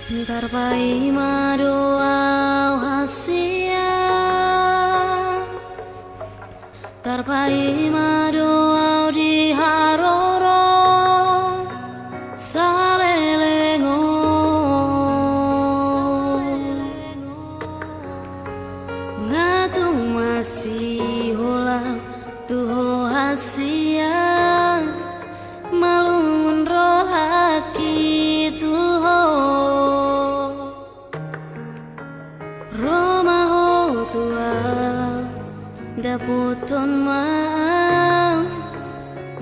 Tarpai madoa hasia, tarpai madoa di haroro salelengo, ngatung masih holang tuho hasia, malungun rohaki tuho. Roma ho tua daputon maang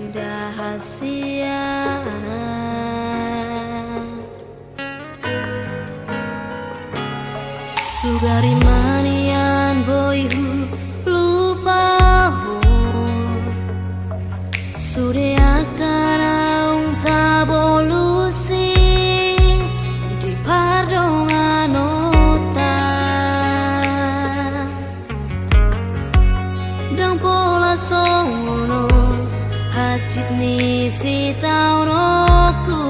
dahasia, sugari manian boyhu lupa ho sude akan aung tabolusi di pardongan dang pola songono hacit ni si taunoku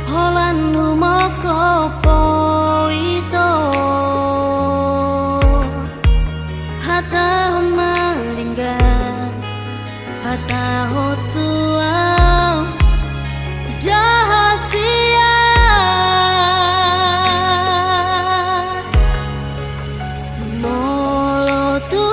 holan humoko poito hata maringga hata hotua jahasia molo tu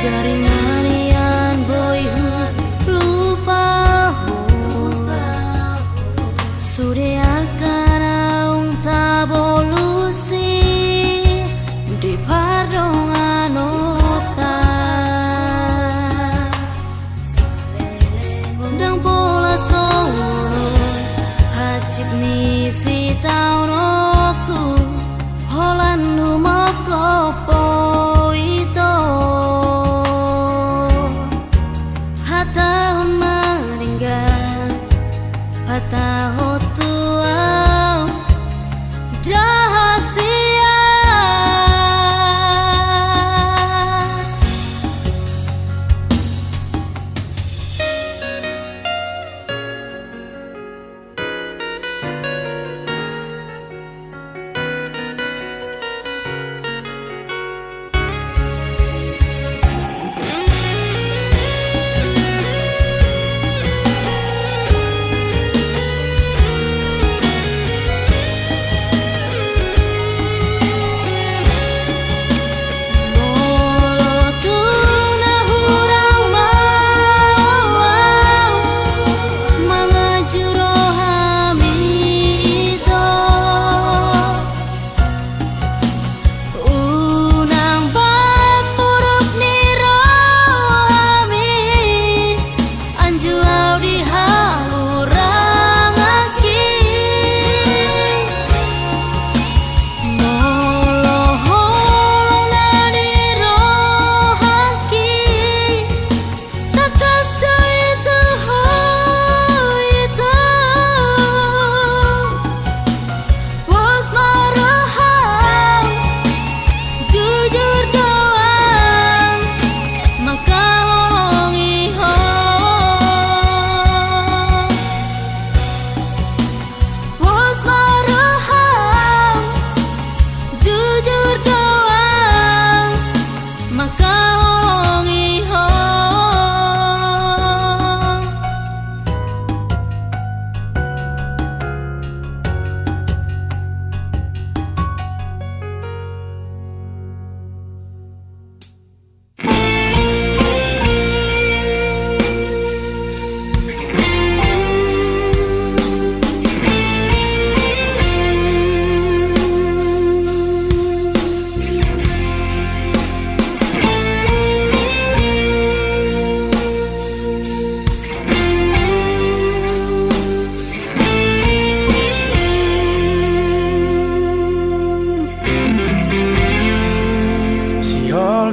dari manian boyhu lupa ho sude akan aung tabolusi di pardongan ota dang pola songono hacip ni si taunoku holan humoko poito hata maringga hata hotua jahasia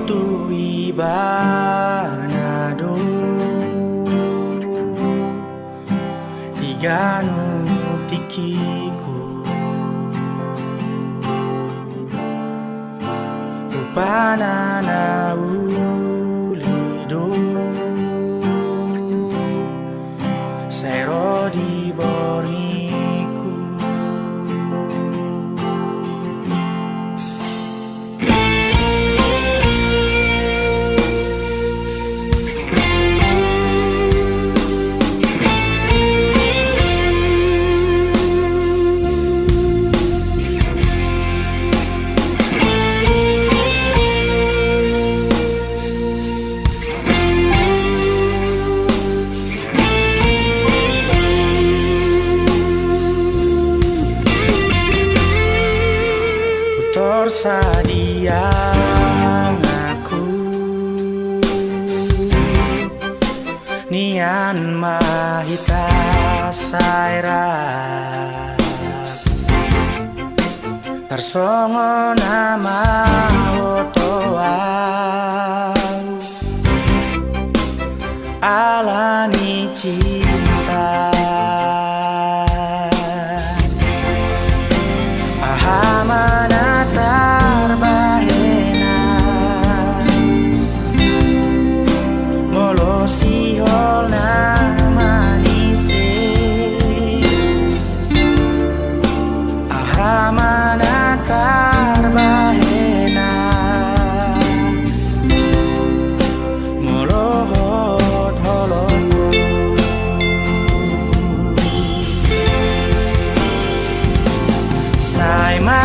tu ibanado Diganu tikiku Upanana ulido Sero di boriku Sadiang aku Nian mahita saira Tersongo nama otoa Alani cinta Ahamana tarbahena Molosi holna manise Ahamana tarbahena Molohot holongo Saima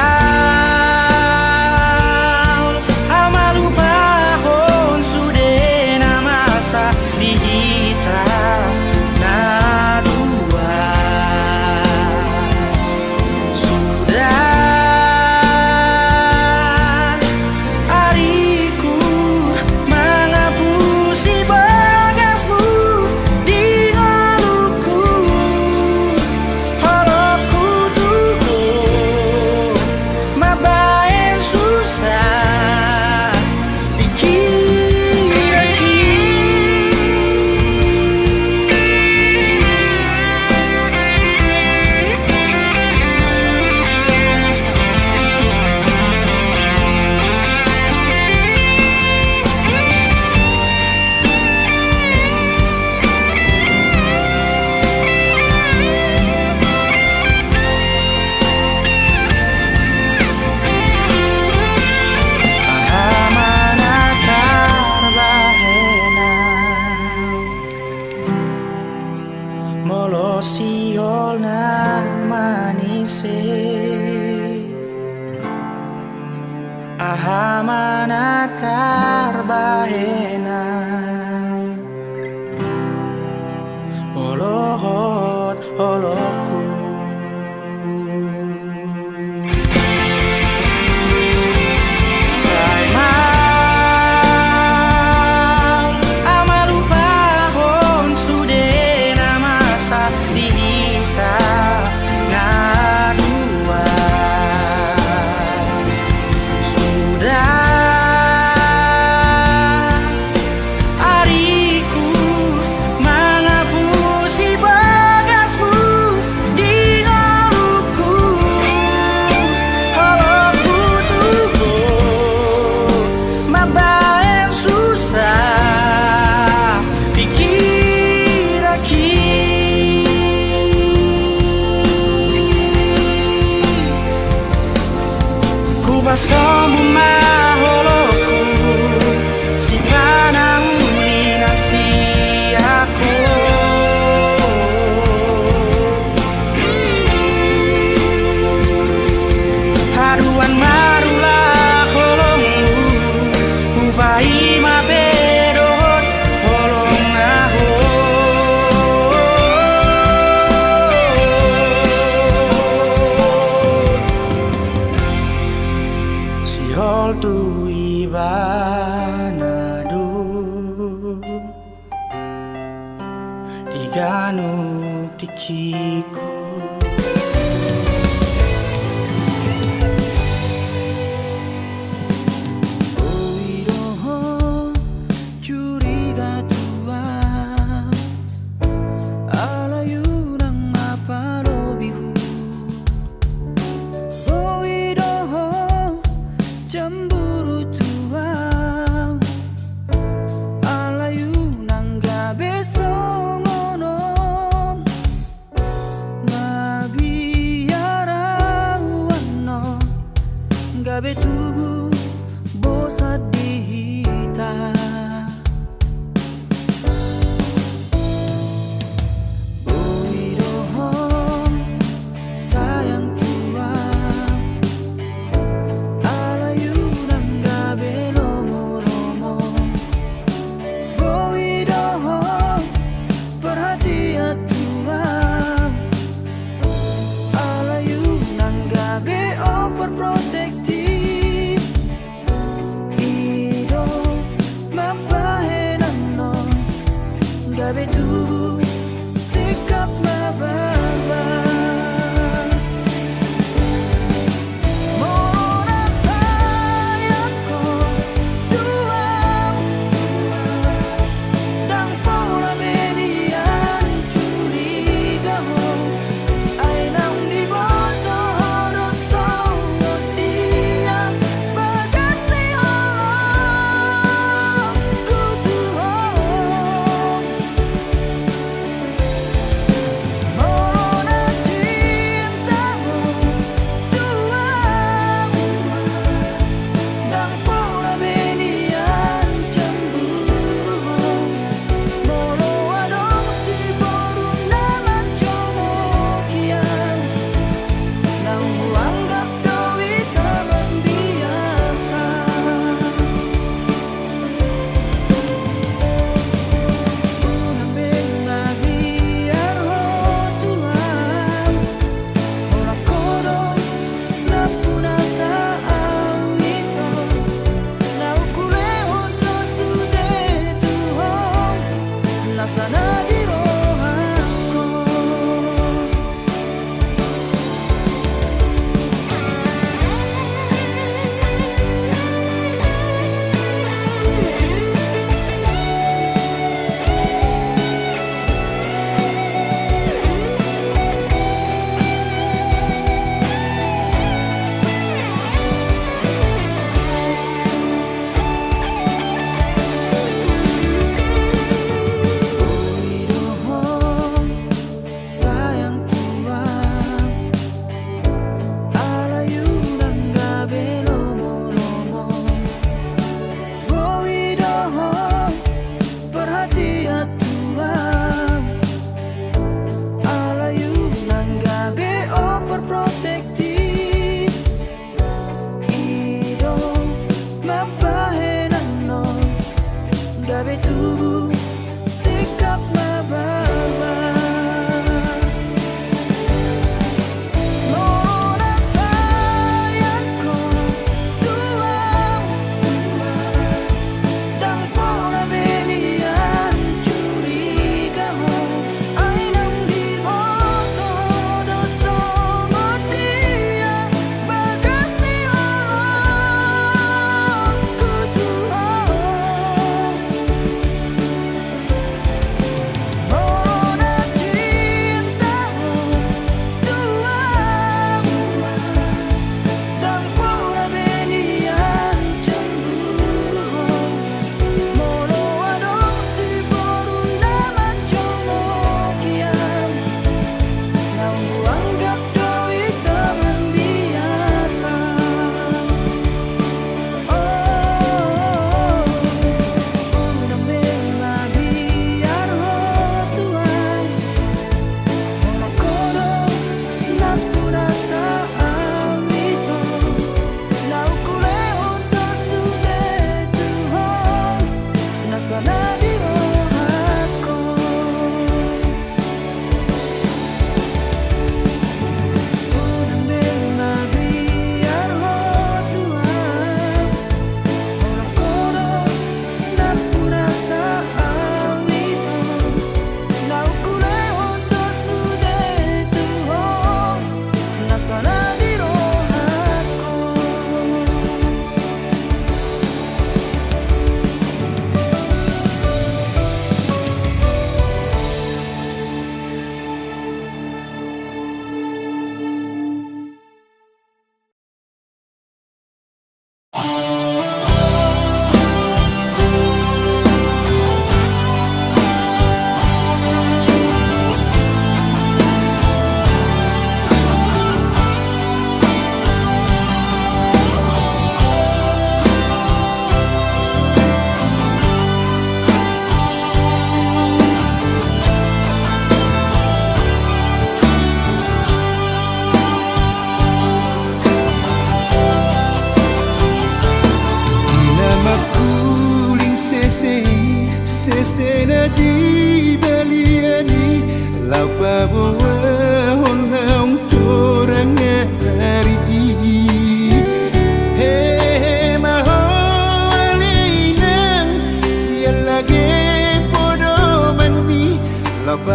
Molosiol na manise Ahamana tarbahena Molohot holoku Somo maholoku si panang linasi aku haruan marulah holongmu upai mabedot holong naho Sihol tu ibanado Diganu tikiku Oiro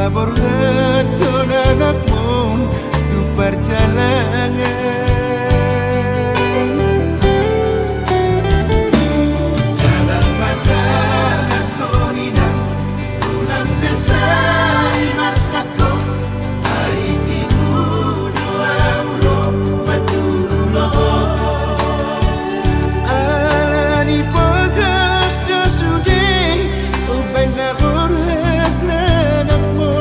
Borreton anakmu tu perjalanan jalan panjang atau indah bulan besar masaku aiti doa ulo betulo ani pagas jasudi ubena borreton anakmu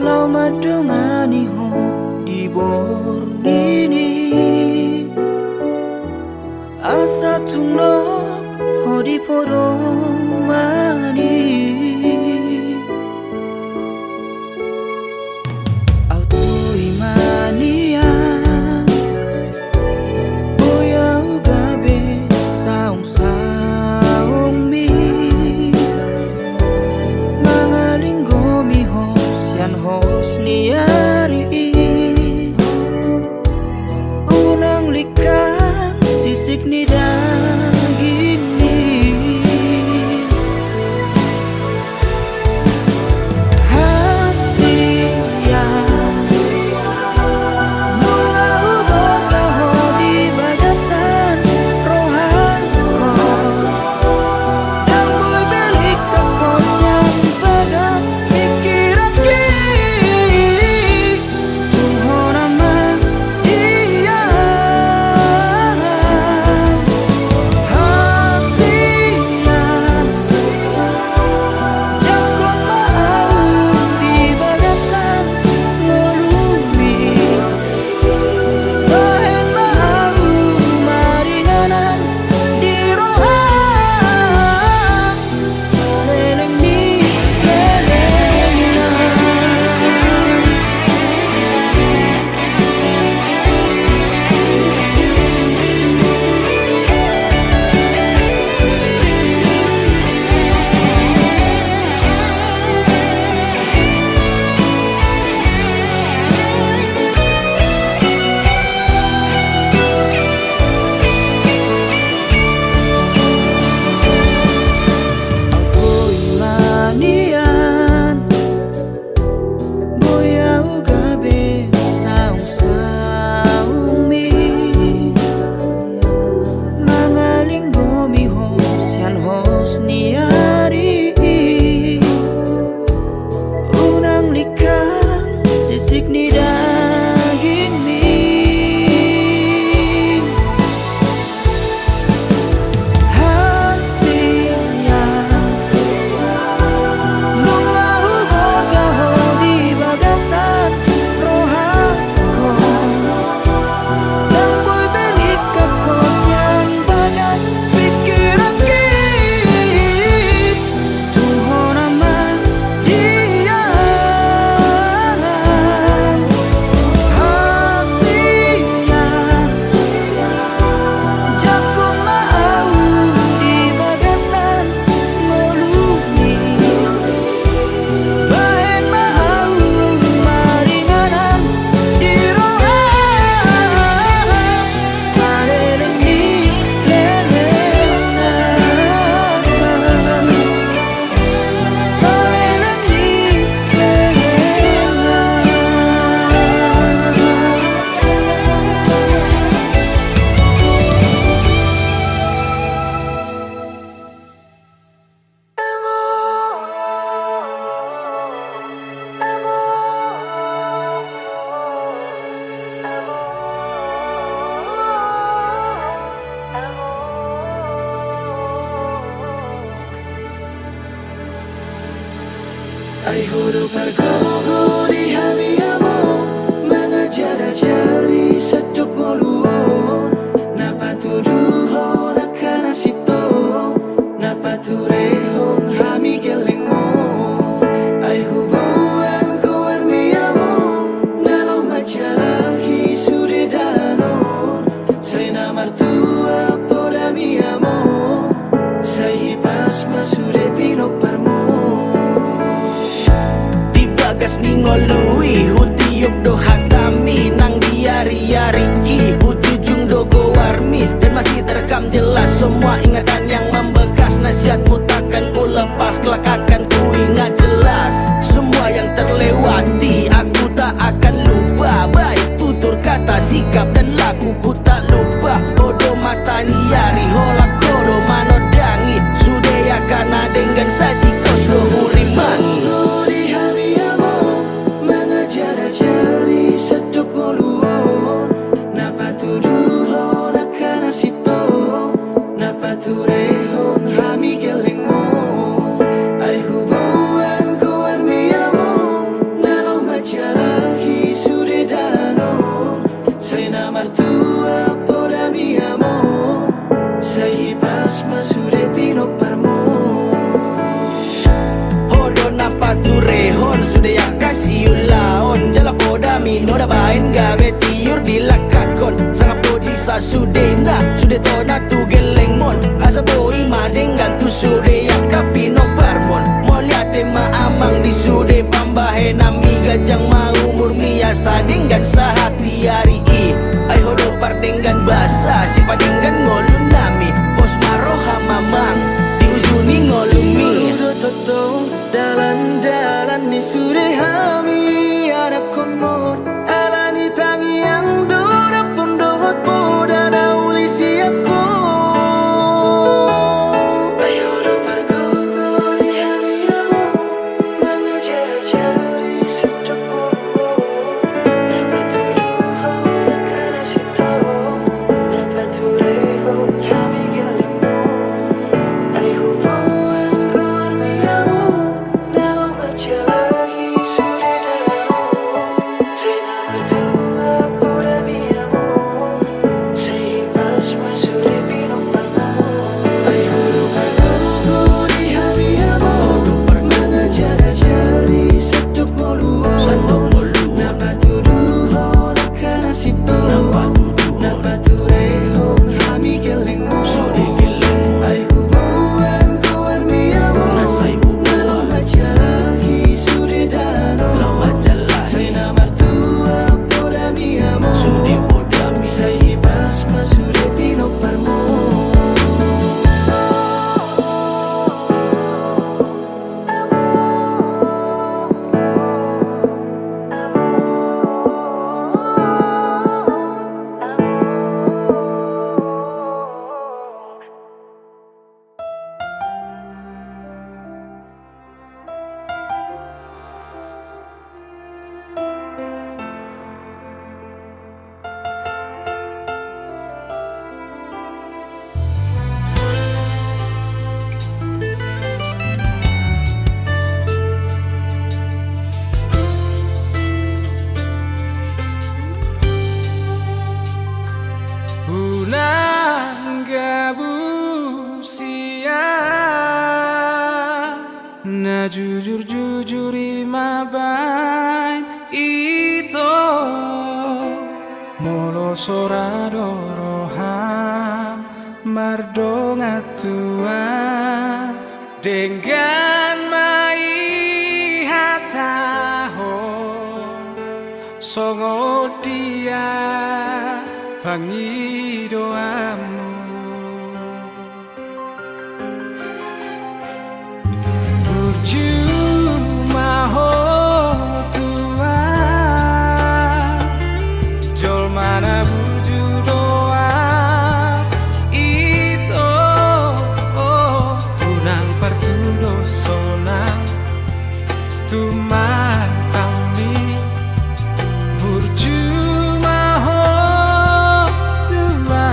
lau madongani ho di bor ini asa tunok ho di poromani auto imania boya ugabe saung saung mi mangalinggo mi ho sian hos niari unang likan sisik ni daging ni hasia mula ubah kau di bagasan rohanko dan boy belik kau siang bagas mikir aki tuhon aman dia hasian jakon mau di bagasan ngelumi bahen mau maringanan di rohan saleleng di lelengan Aku imanian boya ugabe saung saung mi mangalinggo mi ho sian hos niari unang likan sisik ni daging mi hasia nunga ugor gaho di bagasan rohanko dan boy belik kako siang bagas pikir aki tuhon aman dia hasian jakon mau di bagasan ngelumi bahen mau maringanan di rohan saleleng di lelengan saleleng di lelengan Ay huru pergogo di hamiamo mengajar jari seduk moluon napa tuduhon akan asitong napa turehon hami gelengmo ay hubungan kuar miamo nalau macalahi sude dalanon saya martua poda miamo saya pas masude pino parmo di bagas ningolui hutiup do hatami nang diari-ari ki hujujung do go warmi dan masih terekam jelas semua ingatan yang membekas nasihatmu takkan ku lepas kelak akan ku ingat jelas semua yang terlewati aku tak akan lupa baik tutur kata sikap dan lakuku tak lupa odo mata niari holak kodo manodangi sude akan dengan saji kos do hurimangi seduk moluon napa tuduhon akan asitong napa tureho kami no dabain gawe tiur di lakakon sangat podi sa sudena sude tona tu geleng mon asa boi madeng gantu sude yak kapi no parmon moliate ma amang di sude pambahe nami gajang mau murmia sadenggan sahati hari i ay hodo pardenggan basa si padenggan ngolun nami pos maroha mamang di ujuni ngolumi Toto dalan-dalan ni sudah hami ada komor alani tangi yang dora pun dohot poda na uli siapko ayo do pergo di hami amo mengejar cari sedap moro dapat tuduh nakana sito dapat turehon hami gelimo ayo na jujur-jujur imabain ito molo soradoroham mardonga tua dengan mai hataho songo dia pangi doamu Jumaho tua jol mana buju doa itu unang pertudo sonang tuman kami burjumaho tua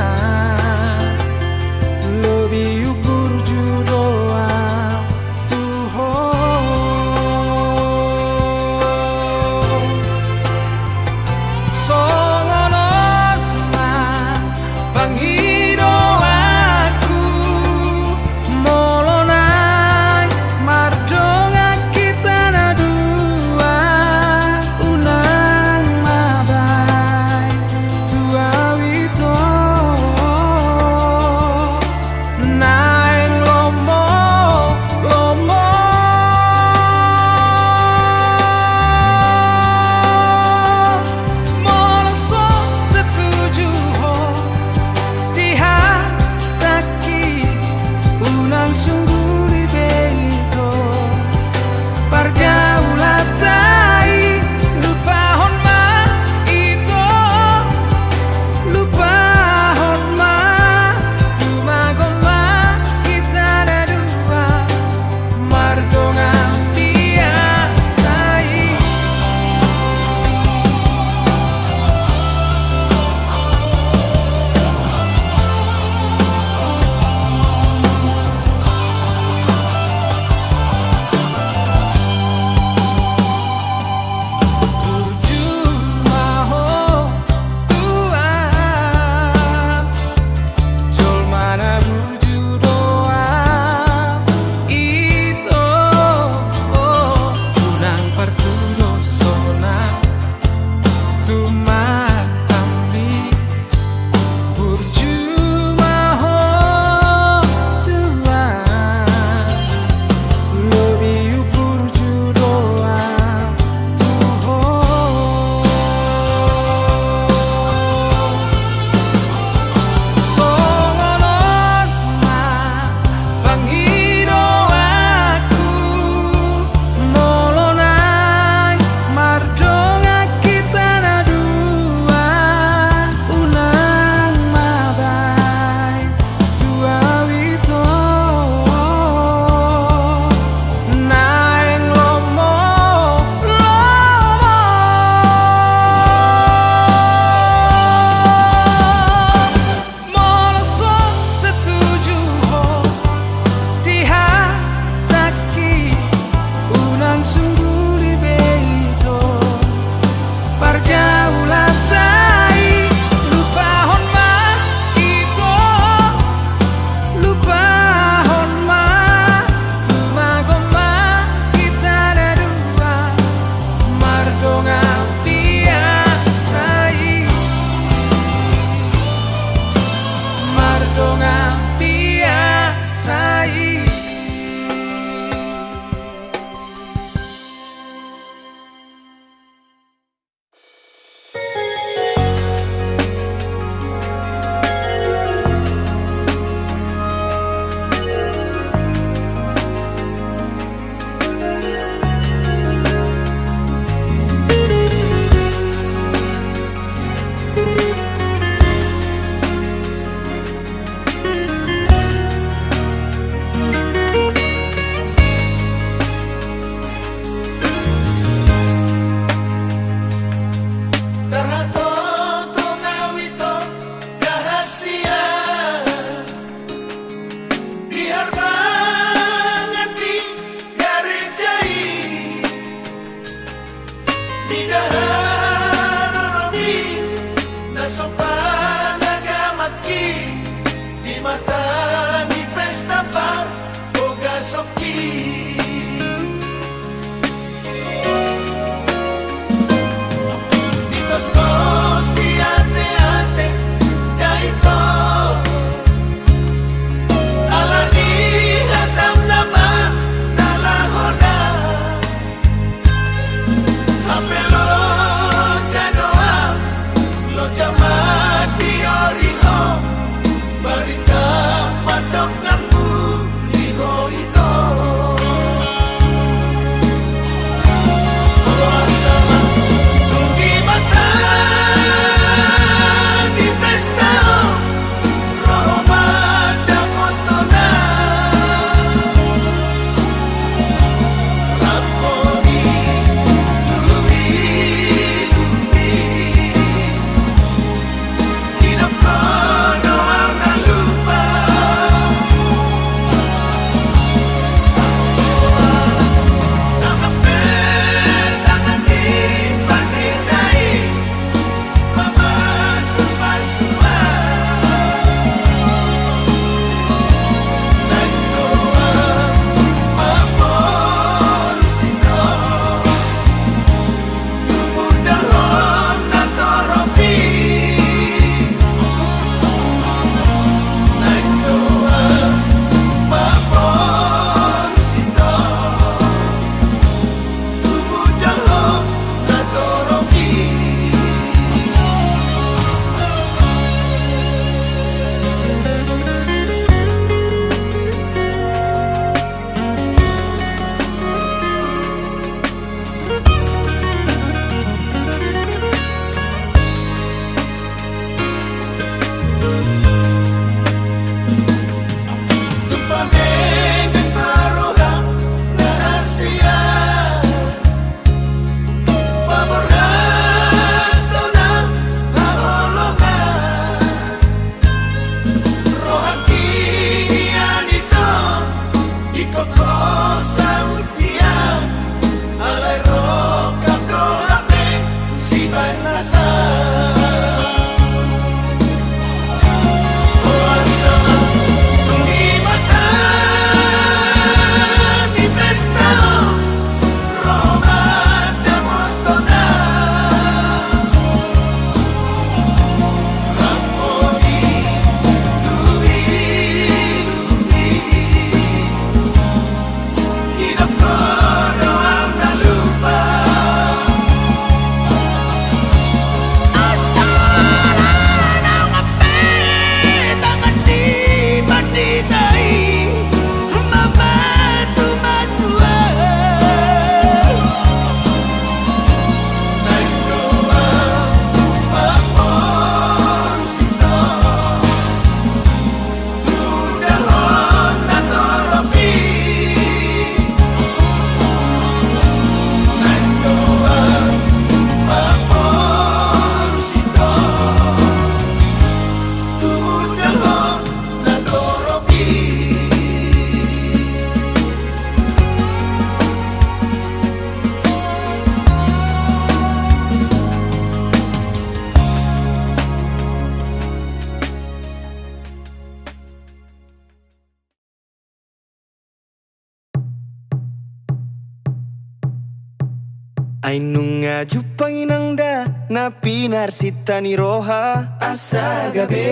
Ainunga jupanginangda na pinarsita ni roha asa gabe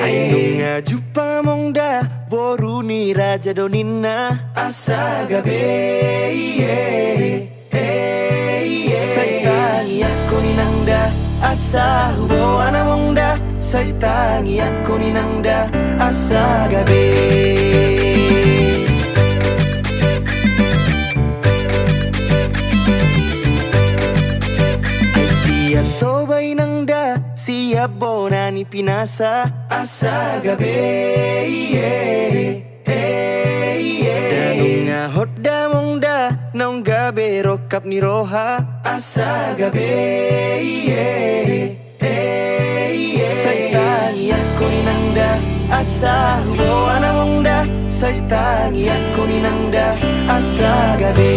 Ainunga jupamongda boru ni raja donina asa gabe Saitangi ako ninangda asa hubo anamongda Saitangi ako ninangda asa gabe Sobay nangda siya bona ni pinasa asa gabi Danunga hodda mongda naung gabe rokap ni roha asa gabi Saitangi ako ni nangda asa hubo anamongda Saitangi ako ni nangda asa gabi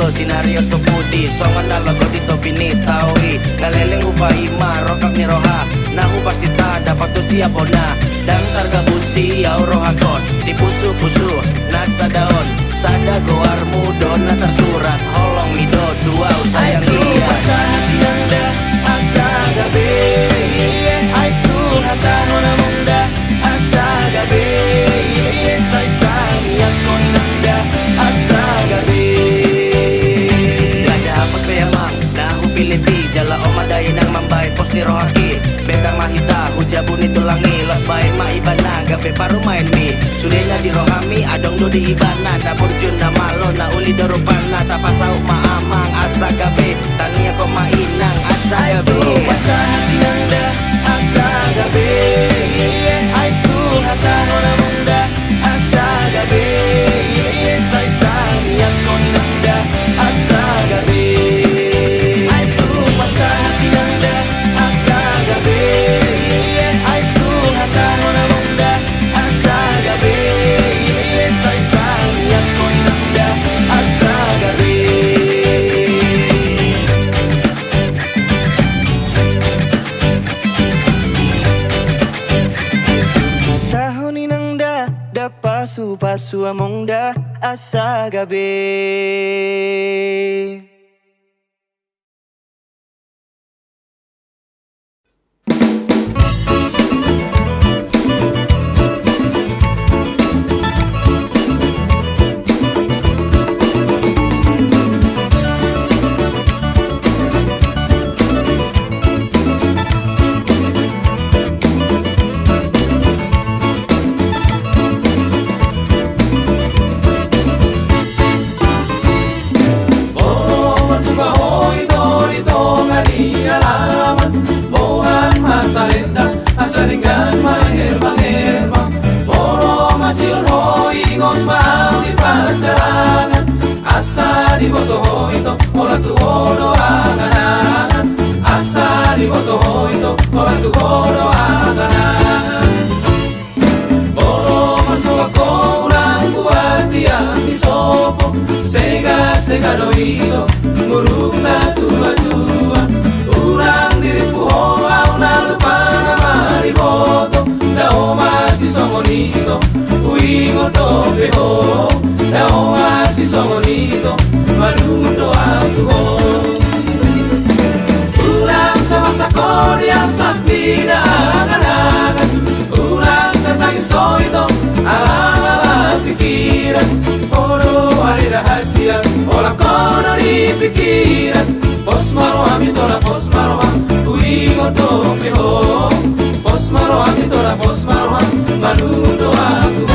Sinario to pudi, songan nalago dito binitawi Ngaleleng upahi marokap ni roha Nahu pasita dapat tu siya bona Dang targa busi yaw rohakon Di pusu-pusu nasa daon Sada goar mudon na tersurat Holong mido dua sayang dia Asa hati nangda asa gabe Aitu hata nona mongda asa gabe Saitani akon nangda asa gabe Piliti jala omadai nang mambay pos ni rohaki Betang mahita hujabun itu langi Los bain maibana gabe paru main mi Sudenya di rohami adong do di ibana Na burjun na malo na uli dorupana Tapasau maamang asa gabe Tangi ako mainang asa gabe Asa hati nangda asa gabe Aitu hata nona munda asa gabe Saitani ako nangda asa gabe Pasu amongda asa gabe Saringan maher-maher Moro masih ho ingon mau di pacaran Asa di boto ho itu Ora tu hodo angan-angan Asa di boto ho itu Ora tu hodo angan-angan Moro masuk ako ulang kuat yang disopo Sega-sega do itu Nguruk na tua-tua Ulang diriku ho au na lupa Marigoto, dao masi songonito, uingo tope ho, dao masi songonito, malundo atuho. Ulang sama sakori asal tidak angan-angan, ulang setang soito, ala-ala pikiran, kono ada rahasia, olah kono di pikiran, pos maroham itola pos maroham, uingo tope ho. Pos maroham itola pos maroham malundo aku